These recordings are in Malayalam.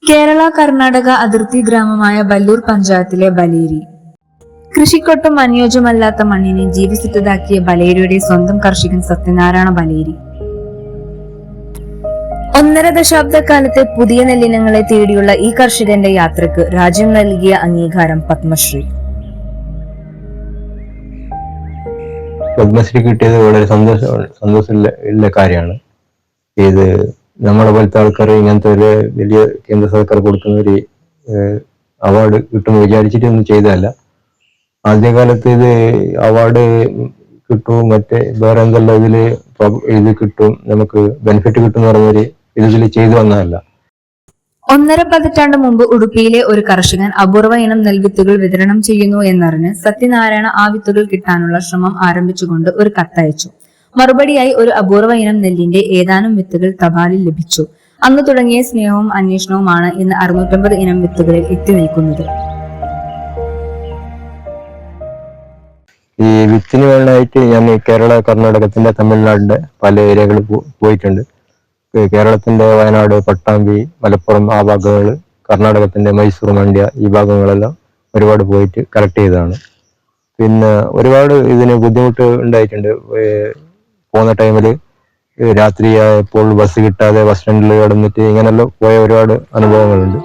കേരള കർണാടക അതിർത്തി ഗ്രാമമായ ബല്ലൂർ പഞ്ചായത്തിലെ ബലേരി. കൃഷിക്കൊട്ടും അനുയോജ്യമല്ലാത്ത മണ്ണിനെ ജീവസിദ്ധതാക്കിയ ബലേരിയുടെ സ്വന്തം കർഷകൻ സത്യനാരായണ ബലേരി. 1.5 ദശാബ്ദക്കാലത്തെ പുതിയ നെല്ലിനങ്ങളെ തേടിയുള്ള ഈ കർഷകന്റെ യാത്രക്ക് രാജ്യം നൽകിയ അംഗീകാരം പത്മശ്രീ. പത്മശ്രീ കിട്ടിയത് വളരെ സന്തോഷമുള്ള കാര്യമാണ്. ഇത് നമ്മളെ പോലത്തെ ആൾക്കാർ ഇങ്ങനത്തെ ഒരു വലിയ കേന്ദ്ര സർക്കാർ കൊടുക്കുന്ന ഒരു അവാർഡ് കിട്ടുമെന്ന് വിചാരിച്ചിട്ടൊന്നും ചെയ്തതല്ല. ആദ്യകാലത്ത് ഇത് അവാർഡ് കിട്ടും, മറ്റേ വേറെ എന്തെല്ലാം ഇത് കിട്ടും, നമുക്ക് ബെനിഫിറ്റ് കിട്ടും എന്ന് പറഞ്ഞൊരു ഇതിൽ ചെയ്തു വന്നതല്ല. 1.5 പതിറ്റാണ്ട് മുമ്പ് ഉടുപ്പിയിലെ ഒരു കർഷകൻ അപൂർവ ഇനം നെൽവിത്തുകൾ വിതരണം ചെയ്യുന്നു എന്നറിഞ്ഞ് സത്യനാരായണ ആ വിത്തുകൾ കിട്ടാനുള്ള ശ്രമം ആരംഭിച്ചുകൊണ്ട് ഒരു കത്തയച്ചു. മറുപടിയായി ഒരു അപൂർവ ഇനം നെല്ലിന്റെ ഏതാനും വിത്തുകൾ തപാലിൽ ലഭിച്ചു. അന്ന് തുടങ്ങിയ സ്നേഹവും അന്വേഷണവുമാണ് ഇന്ന് 650 ഇനം വിത്തുകളിൽ എത്തി നിൽക്കുന്നത്. ഈ വിത്തിന് വേണ്ടായിട്ട് ഞാൻ കേരള കർണാടകത്തിന്റെ തമിഴ്നാടിന്റെ പല ഏരിയകളിൽ പോയിട്ടുണ്ട്. കേരളത്തിന്റെ വയനാട്, പട്ടാമ്പി, മലപ്പുറം ആ ഭാഗങ്ങൾ, കർണാടകത്തിന്റെ മൈസൂർ, മണ്ഡ്യ ഈ ഭാഗങ്ങളെല്ലാം ഒരുപാട് പോയിട്ട് കളക്ട് ചെയ്തതാണ്. പിന്നെ ഒരുപാട് ഇതിന് ബുദ്ധിമുട്ട് ഉണ്ടായിട്ടുണ്ട്. പോകുന്ന ടൈമിൽ രാത്രിയായപ്പോൾ ബസ് കിട്ടാതെ ബസ് സ്റ്റാൻഡിൽ കിടന്നിട്ട് ഇങ്ങനെല്ലാം പോയ ഒരുപാട് അനുഭവങ്ങളുണ്ട്.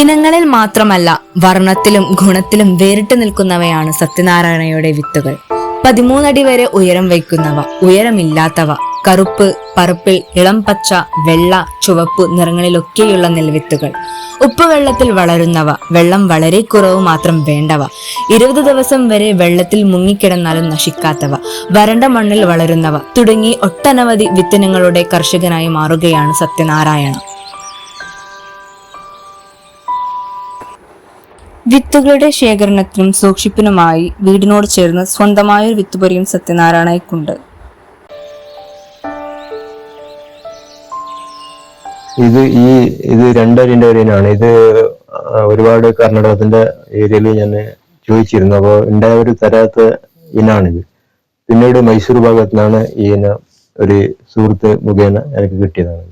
ഇനങ്ങളിൽ മാത്രമല്ല വർണ്ണത്തിലും ഗുണത്തിലും വേറിട്ട് നിൽക്കുന്നവയാണ് സത്യനാരായണയുടെ വിത്തുകൾ. 13 അടി വരെ ഉയരം വയ്ക്കുന്നവ, ഉയരമില്ലാത്തവ, കറുപ്പ്, പർപ്പിൾ, ഇളം പച്ച, വെള്ള, ചുവപ്പ് നിറങ്ങളിലൊക്കെയുള്ള നെൽവിത്തുകൾ, ഉപ്പുവെള്ളത്തിൽ വളരുന്നവ, വെള്ളം വളരെ കുറവ് മാത്രം വേണ്ടവ, 20 ദിവസം വരെ വെള്ളത്തിൽ മുങ്ങിക്കിടന്നാലും നശിക്കാത്തവ, വരണ്ട മണ്ണിൽ വളരുന്നവ തുടങ്ങി ഒട്ടനവധി വിത്തിനങ്ങളുടെ കർഷകനായി മാറുകയാണ് സത്യനാരായണ. വിത്തുകളുടെ ശേഖരണത്തിനും സൂക്ഷിപ്പിനുമായി വീടിനോട് ചേർന്ന് സ്വന്തമായൊരു വിത്തുപൊരിയും സത്യനാരായണയ്ക്കുണ്ട്. ഇത് 2 അടിന്റെ ഒരു ഇനാണ്. ഇത് ഒരുപാട് കർണാടകത്തിന്റെ ഏരിയയിൽ ഞാൻ ചോദിച്ചിരുന്നു. അപ്പോൾ ഉണ്ടായ ഒരു തരാത്ത ഇനാണിത്. പിന്നീട് മൈസൂർ ഭാഗത്തു നിന്നാണ് ഈ ഇന ഒരു സുഹൃത്ത് മുഖേന എനിക്ക് കിട്ടിയതാണ്.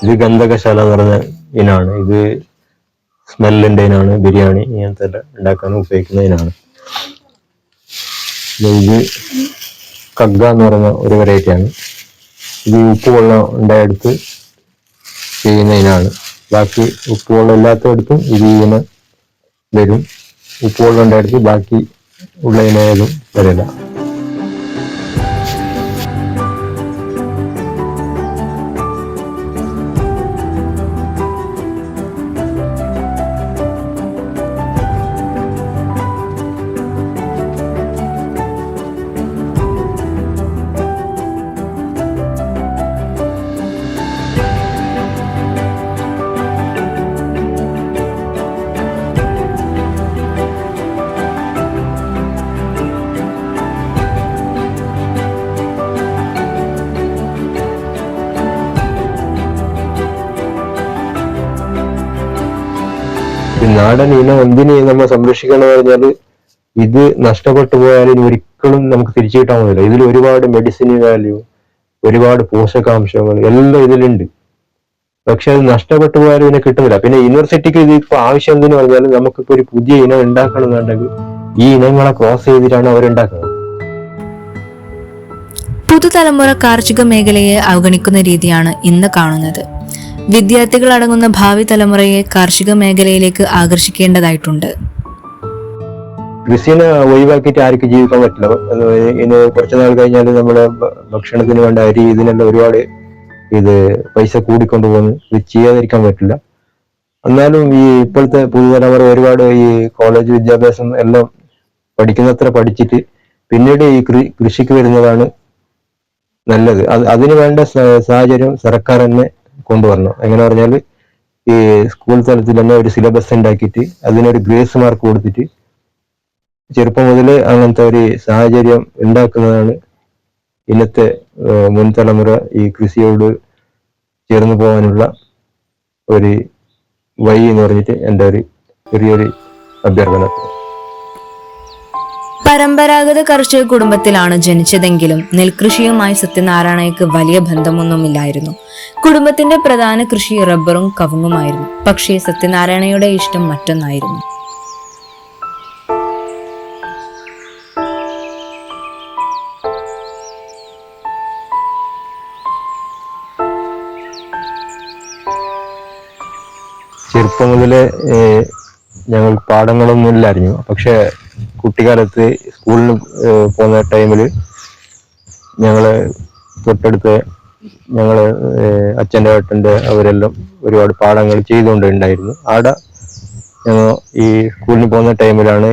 ഇത് ഗന്ധകശാല എന്ന് പറഞ്ഞ ഇനാണ്. ഇത് സ്മെല്ലിന്റെ ഇനാണ്. ബിരിയാണി ഇങ്ങനത്തെ ഉണ്ടാക്കാൻ ഉപയോഗിക്കുന്ന ഇനാണ്. ഇത് കഗ്ഗ എന്ന് പറയുന്ന ഒരു വെറൈറ്റിയാണ്. ഇത് ഉപ്പുവെള്ളം ഉണ്ടായെടുത്ത് ചെയ്യുന്ന ഇനാണ്. ബാക്കി ഉപ്പുവെള്ളം ഇല്ലാത്തടുത്തും ഇത് ഇങ്ങനെ വരും. ഉപ്പുവെള്ളം ഉണ്ടായെടുത്ത് ബാക്കി ഉള്ള ഇനേതും വരില്ല. നാടൻ ഇനം എന്തിന് നമ്മൾ സംരക്ഷിക്കണം എന്ന് പറഞ്ഞാൽ ഇത് നഷ്ടപ്പെട്ടു പോയാൽ ഇനി ഒരിക്കലും നമുക്ക് തിരിച്ചു കിട്ടാൻ പോകില്ല. ഇതിൽ ഒരുപാട് മെഡിസിൻ വാല്യൂ, ഒരുപാട് പോഷകാംശങ്ങൾ എല്ലാം ഇതിലുണ്ട്. പക്ഷെ അത് നഷ്ടപ്പെട്ടു പോയാലും ഇതിനെ കിട്ടുന്നില്ല. പിന്നെ യൂണിവേഴ്സിറ്റിക്ക് ഇത് ഇപ്പൊ ആവശ്യം എന്തിനു പറഞ്ഞാൽ നമുക്കിപ്പോ ഒരു പുതിയ ഇനം ഉണ്ടാക്കണം എന്നുണ്ടെങ്കിൽ ഈ ഇനങ്ങളെ ക്രോസ് ചെയ്തിട്ടാണ് അവരുണ്ടാക്കുന്നത്. പുതുതലമുറ കാർഷിക മേഖലയെ അവഗണിക്കുന്ന രീതിയാണ് ഇന്ന് കാണുന്നത്. വിദ്യാർത്ഥികൾ അടങ്ങുന്ന ഭാവി തലമുറയെ കാർഷിക മേഖലയിലേക്ക് ആകർഷിക്കേണ്ടതായിട്ടുണ്ട്. കൃഷിനെ ഒഴിവാക്കിയിട്ട് ആർക്കും ജീവിക്കാൻ പറ്റില്ല. ഇനി കുറച്ചുനാൾ കഴിഞ്ഞാൽ നമ്മുടെ ഭക്ഷണത്തിന് വേണ്ട അരി ഇതിനെല്ലാം ഒരുപാട് പൈസ കൂടിക്കൊണ്ടു പോകുന്നു. ഇത് ചെയ്യാതിരിക്കാൻ പറ്റില്ല. എന്നാലും ഈ ഇപ്പോഴത്തെ പുതുതലമുറ ഒരുപാട് ഈ കോളേജ് വിദ്യാഭ്യാസം എല്ലാം പഠിക്കുന്നത്ര പഠിച്ചിട്ട് പിന്നീട് ഈ കൃഷിക്ക് വരുന്നതാണ് നല്ലത്. അതിന് വേണ്ട സാഹചര്യം സർക്കാർ തന്നെ കൊണ്ടുവരണം. എങ്ങനെ പറഞ്ഞാൽ ഈ സ്കൂൾ തലത്തിൽ തന്നെ ഒരു സിലബസ് ഉണ്ടാക്കിയിട്ട് അതിനൊരു ഗ്രേസ് മാർക്ക് കൊടുത്തിട്ട് ചെറുപ്പം മുതൽ അങ്ങനത്തെ ഒരു സാഹചര്യം ഉണ്ടാക്കുന്നതാണ് ഇന്നത്തെ മുൻതലമുറ ഈ കൃഷിയോട് ചേർന്ന് പോകാനുള്ള ഒരു വഴി എന്ന് പറഞ്ഞിട്ട് എൻ്റെ ഒരു ചെറിയൊരു അഭ്യർത്ഥന. പരമ്പരാഗത കർഷക കുടുംബത്തിലാണ് ജനിച്ചതെങ്കിലും നെൽകൃഷിയുമായി സത്യനാരായണയ്ക്ക് വലിയ ബന്ധമൊന്നുമില്ലായിരുന്നു. കുടുംബത്തിന്റെ പ്രധാന കൃഷി റബ്ബറും കവുങ്ങുമായിരുന്നു. പക്ഷേ സത്യനാരായണയുടെ ഇഷ്ടം മറ്റൊന്നായിരുന്നു. ചെറുപ്പം മുതലേ ഞങ്ങൾ പാഠങ്ങളൊന്നും ഇല്ലായിരുന്നു. പക്ഷെ കുട്ടിക്കാലത്ത് സ്കൂളിൽ പോകുന്ന ടൈമിൽ ഞങ്ങള് തൊട്ടടുത്ത് ഞങ്ങള് അച്ഛൻ്റെ ഏട്ടൻ്റെ അവരെല്ലാം ഒരുപാട് പാഠങ്ങൾ ചെയ്തുകൊണ്ടുണ്ടായിരുന്നു. ആടെ ഞങ്ങൾ ഈ സ്കൂളിൽ പോകുന്ന ടൈമിലാണ്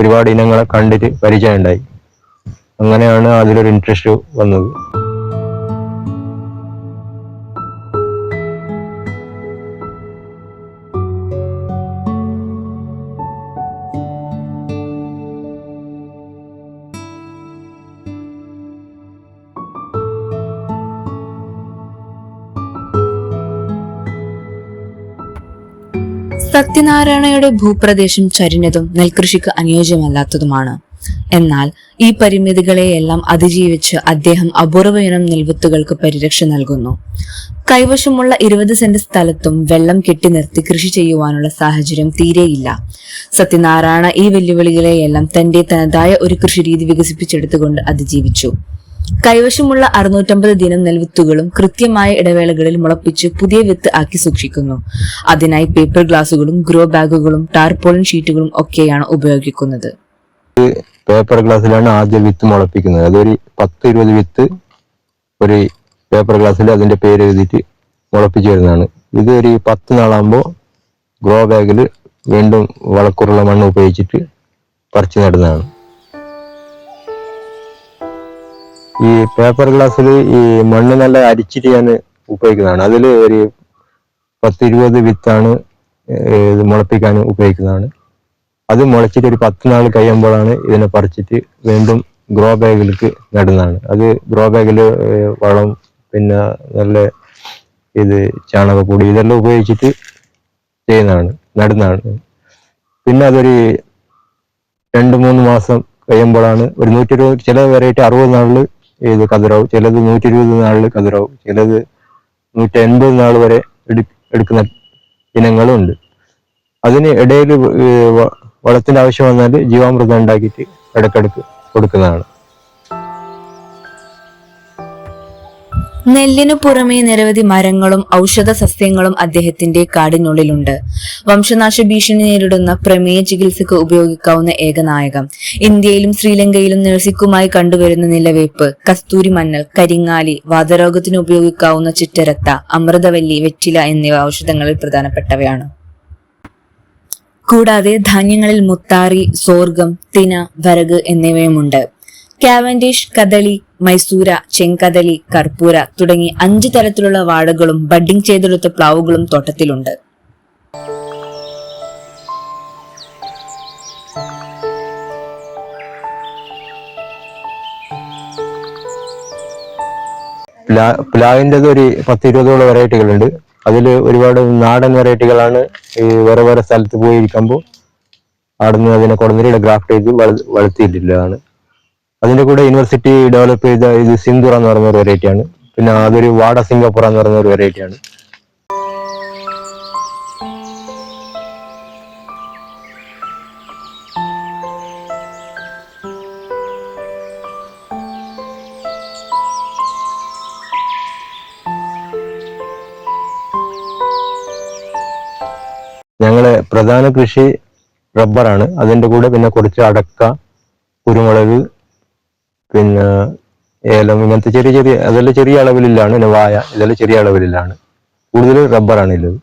ഒരുപാട് ഇനങ്ങളെ കണ്ടിട്ട് പരിചയം ഉണ്ടായി. അങ്ങനെയാണ് അതിലൊരു ഇൻട്രസ്റ്റ് വന്നത്. സത്യനാരായണയുടെ ഭൂപ്രദേശം ചരിഞ്ഞതും നെൽകൃഷിക്ക് അനുയോജ്യമല്ലാത്തതുമാണ്. എന്നാൽ ഈ പരിമിതികളെയെല്ലാം അതിജീവിച്ച് അദ്ദേഹം അപൂർവ ഇനം നെൽവിത്തുകൾക്ക് പരിരക്ഷ നൽകുന്നു. കൈവശമുള്ള 20 സെന്റ് സ്ഥലത്തും വെള്ളം കെട്ടി നിർത്തി കൃഷി ചെയ്യുവാനുള്ള സാഹചര്യം തീരെയില്ല. സത്യനാരായണ ഈ വെല്ലുവിളികളെയെല്ലാം തന്റേതായ ഒരു കൃഷിരീതി വികസിപ്പിച്ചെടുത്തുകൊണ്ട് അതിജീവിച്ചു. കൈവശമുള്ള 650 ദിനം നെൽവിത്തുകളും കൃത്യമായ ഇടവേളകളിൽ മുളപ്പിച്ച് പുതിയ വിത്ത് ആക്കി സൂക്ഷിക്കുന്നു. അതിനായി പേപ്പർ ഗ്ലാസുകളും ഗ്രോ ബാഗുകളും ടാർപോളിൻ ഷീറ്റുകളും ഒക്കെയാണ് ഉപയോഗിക്കുന്നത്. പേപ്പർ ഗ്ലാസ്സിലാണ് ആദ്യം വിത്ത് മുളപ്പിക്കുന്നത്. അതൊരു 10-20 വിത്ത് ഒരു പേപ്പർ ഗ്ലാസ്സിൽ അതിന്റെ പേര് എഴുതിയിട്ട് മുളപ്പിച്ചു വരുന്നതാണ്. ഇത് ഒരു 10 നാളാകുമ്പോൾ ഗ്രോ ബാഗിൽ വീണ്ടും വളക്കൂറുള്ള മണ്ണ് ഉപയോഗിച്ചിട്ട് പറിച്ചു നടുന്നതാണ്. ഈ പേപ്പർ ഗ്ലാസ്സിൽ ഈ മണ്ണ് നല്ല അരിച്ചിട്ട് ഞാൻ ഉപയോഗിക്കുന്നതാണ്. അതിൽ ഒരു 10-20 വിത്താണ് മുളപ്പിക്കാൻ ഉപയോഗിക്കുന്നതാണ്. അത് മുളച്ചിട്ട് ഒരു 10 നാൾ കഴിയുമ്പോഴാണ് ഇതിനെ പറിച്ചിട്ട് വീണ്ടും ഗ്രോ ബാഗിലേക്ക് നടുന്നതാണ്. അത് ഗ്രോ ബാഗിൽ വളം പിന്നെ നല്ല ചാണകപ്പൊടി ഇതെല്ലാം ഉപയോഗിച്ചിട്ട് ചെയ്യുന്നതാണ്, നടുന്നതാണ്. പിന്നെ അതൊരു 2-3 മാസം കഴിയുമ്പോഴാണ് ഒരു 120, ചില വെറൈറ്റി 60 നാളിൽ കതിരാവും, ചിലത് 120 നാളിൽ കതിരാവും, ചിലത് 180 നാൾ വരെ എടുക്കുന്ന ഇനങ്ങളുണ്ട്. അതിന് ഇടയിൽ വളത്തിന്റെ ആവശ്യം വന്നാൽ ജീവാമൃതം ഉണ്ടാക്കിയിട്ട് ഇടക്കിടക്ക് കൊടുക്കുന്നതാണ്. നെല്ലിനു പുറമെ നിരവധി മരങ്ങളും ഔഷധ സസ്യങ്ങളും അദ്ദേഹത്തിന്റെ കാടിനുള്ളിലുണ്ട്. വംശനാശ ഭീഷണി നേരിടുന്ന പ്രമേയ ചികിത്സക്ക് ഉപയോഗിക്കാവുന്ന ഏകനായകം, ഇന്ത്യയിലും ശ്രീലങ്കയിലും നഴ്സിക്കുമായി കണ്ടുവരുന്ന നിലവേപ്പ്, കസ്തൂരി മഞ്ഞൾ, കരിങ്ങാലി, വാതരോഗത്തിന് ഉപയോഗിക്കാവുന്ന ചിറ്റരത്ത, അമൃതവല്ലി, വെറ്റില എന്നിവ ഔഷധങ്ങളിൽ പ്രധാനപ്പെട്ടവയാണ്. കൂടാതെ ധാന്യങ്ങളിൽ മുത്താറി, സോർഗം, തിന, വരക് എന്നിവയുമുണ്ട്. കാവൻഡിഷ്, കദളി, മൈസൂര, ചെങ്കദളി, കർപ്പൂര തുടങ്ങി 5 തരത്തിലുള്ള വാഴകളും ബഡ്ഡിംഗ് ചെയ്തെടുത്ത പ്ലാവുകളും തോട്ടത്തിലുണ്ട്. പ്ലാവിൻ്റെ ഒരു 10-20 വെറൈറ്റികളുണ്ട്. അതിൽ ഒരുപാട് നാടൻ വെറൈറ്റികളാണ്. ഈ വേറെ വേറെ സ്ഥലത്ത് പോയിരിക്കുമ്പോൾ അവിടുന്ന് അതിനെ കൊണ്ടുവന്നിട്ട് ഗ്രാഫ്റ്റ് ചെയ്ത് വളർത്തിയിട്ടില്ലതാണ്. അതിന്റെ കൂടെ യൂണിവേഴ്സിറ്റി ഡെവലപ്പ് ചെയ്ത ഇത് സിന്ദൂർ എന്ന് പറയുന്ന ഒരു വെറൈറ്റിയാണ്. പിന്നെ അതൊരു വാട സിംഗപ്പൂർ എന്ന് പറയുന്ന ഒരു വെറൈറ്റിയാണ്. ഞങ്ങളെ പ്രധാന കൃഷി റബ്ബറാണ്. അതിന്റെ കൂടെ പിന്നെ കുറച്ച് അടക്ക, കുരുമുളക്, പിന്നെ ഏലം, ഇങ്ങനത്തെ ചെറിയ ചെറിയ, അതെല്ലാം ചെറിയ അളവിലാണ്. പിന്നെ വായ, ഇതെല്ലാം ചെറിയ അളവിലാണ്. കൂടുതൽ റബ്ബറാണ് ഉള്ളത്.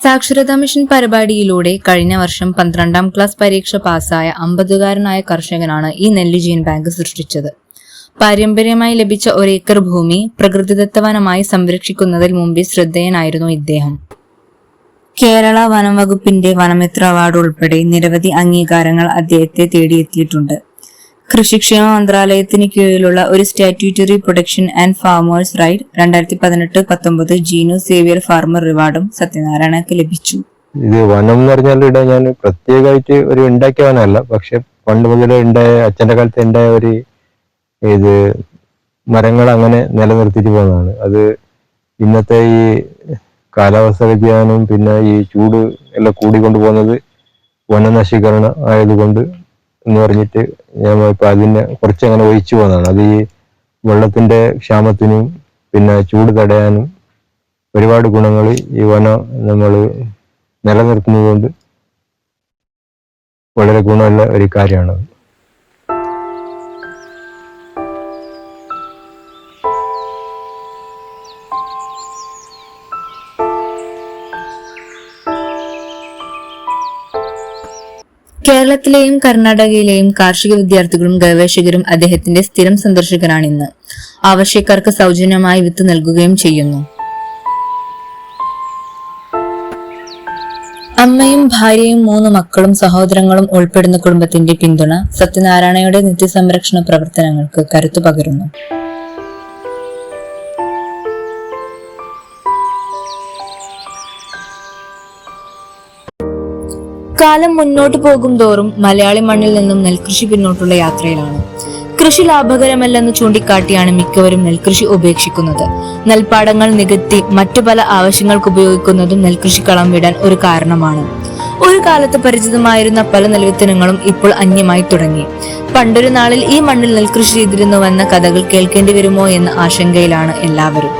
സാക്ഷരതാ മിഷൻ പരിപാടിയിലൂടെ കഴിഞ്ഞ വർഷം 12ാം ക്ലാസ് പരീക്ഷ പാസ്സായ 50-കാരനായ കർഷകനാണ് ഈ നെല്ല് ജീൻ ബാങ്ക് സൃഷ്ടിച്ചത്. പാരമ്പര്യമായി ലഭിച്ച ഒരേക്കർ ഭൂമി പ്രകൃതിദത്ത വനമായി സംരക്ഷിക്കുന്നതിൽ മുമ്പേ ശ്രദ്ധേയനായിരുന്നു ഇദ്ദേഹം. കേരള വനം വകുപ്പിന്റെ വനമിത്ര അവാർഡ് ഉൾപ്പെടെ നിരവധി അംഗീകാരങ്ങൾ അദ്ദേഹത്തെ തേടിയെത്തിയിട്ടുണ്ട്. കൃഷിക്ഷേമ മന്ത്രാലയത്തിന് കീഴിലുള്ള ഒരു statutory protection and farmers right 2018-19 genome saviour farmer റിവാർഡും സത്യനാരായണക്ക് ലഭിച്ചു. ഇത് വനം എന്ന് പറഞ്ഞാൽ ഇവിടെ ഞാൻ പ്രത്യേകമായിട്ട് ഒരു ഉണ്ടാക്കിയ വനമല്ല, പക്ഷെ പണ്ട് മുതലേ ഉണ്ടായ അച്ഛന്റെ കാലത്ത് ഉണ്ടായ ഒരു ഇത് മരങ്ങൾ അങ്ങനെ നിലനിർത്തിയിട്ട് പോകുന്നതാണ്. അത് ഇന്നത്തെ ഈ കാലാവസ്ഥ വ്യതിയാനം പിന്നെ ഈ ചൂട് എല്ലാം കൂടിക്കൊണ്ടു പോകുന്നത് വനനശീകരണം ആയതുകൊണ്ട് എന്ന് പറഞ്ഞിട്ട് ഞാൻ ഇപ്പൊ അതിനെ കുറച്ചങ്ങനെ ഒഴിച്ചു പോകുന്നതാണ്. അത് ഈ വെള്ളത്തിന്റെ ക്ഷാമത്തിനും പിന്നെ ചൂട് തടയാനും ഒരുപാട് ഗുണങ്ങൾ ഈ വനം നമ്മൾ നിലനിർത്തുന്നത് കൊണ്ട് വളരെ ഗുണമുള്ള ഒരു കാര്യമാണ്. കേരളത്തിലെയും കർണാടകയിലെയും കാർഷിക വിദ്യാർത്ഥികളും ഗവേഷകരും അദ്ദേഹത്തിന്റെ സ്ഥിരം സന്ദർശകരാണിന്ന്. ആവശ്യക്കാർക്ക് സൗജന്യമായി വിത്ത് നൽകുകയും ചെയ്യുന്നു. അമ്മയും ഭാര്യയും 3 മക്കളും സഹോദരങ്ങളും ഉൾപ്പെടുന്ന കുടുംബത്തിന്റെ പിന്തുണ സത്യനാരായണയുടെ നിത്യസംരക്ഷണ പ്രവർത്തനങ്ങൾക്ക് കരുത്തു പകരുന്നു. കാലം മുന്നോട്ട് പോകും തോറും മലയാളി മണ്ണിൽ നിന്നും നെൽകൃഷി പിന്നോട്ടുള്ള യാത്രയിലാണ്. കൃഷി ലാഭകരമല്ലെന്ന് ചൂണ്ടിക്കാട്ടിയാണ് മിക്കവരും നെൽകൃഷി ഉപേക്ഷിക്കുന്നത്. നെൽപ്പാടങ്ങൾ നികത്തി മറ്റു പല ആവശ്യങ്ങൾക്ക് ഉപയോഗിക്കുന്നതും നെൽകൃഷി കളം വിടാൻ ഒരു കാരണമാണ്. ഒരു കാലത്ത് പരിചിതമായിരുന്ന പല നെൽവിത്തിനങ്ങളും ഇപ്പോൾ അന്യമായി തുടങ്ങി. പണ്ടൊരു നാളിൽ ഈ മണ്ണിൽ നെൽകൃഷി ചെയ്തിരുന്നുവെന്ന കഥകൾ കേൾക്കേണ്ടി വരുമോ എന്ന ആശങ്കയിലാണ് എല്ലാവരും.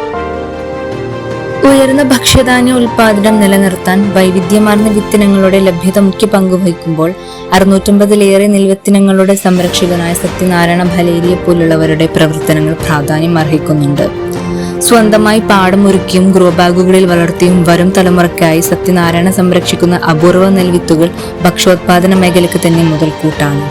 ഉയർന്ന ഭക്ഷ്യധാന്യ ഉൽപാദനം നിലനിർത്താൻ വൈവിധ്യമാർന്ന വിത്തിനങ്ങളുടെ ലഭ്യത മുഖ്യ പങ്കുവഹിക്കുമ്പോൾ 650-ലേറെ നെൽവിത്തിനങ്ങളുടെ സംരക്ഷകനായ സത്യനാരായണ ഭലേരിയെ പോലുള്ളവരുടെ പ്രവർത്തനങ്ങൾ പ്രാധാന്യം അർഹിക്കുന്നുണ്ട്. സ്വന്തമായി പാടമൊരുക്കിയും ഗ്രോ ബാഗുകളിൽ വളർത്തിയും വരും തലമുറയ്ക്കായി സത്യനാരായണ സംരക്ഷിക്കുന്ന അപൂർവ നെൽവിത്തുകൾ ഭക്ഷ്യോത്പാദന മേഖലയ്ക്ക് തന്നെ മുതൽക്കൂട്ടാണ്.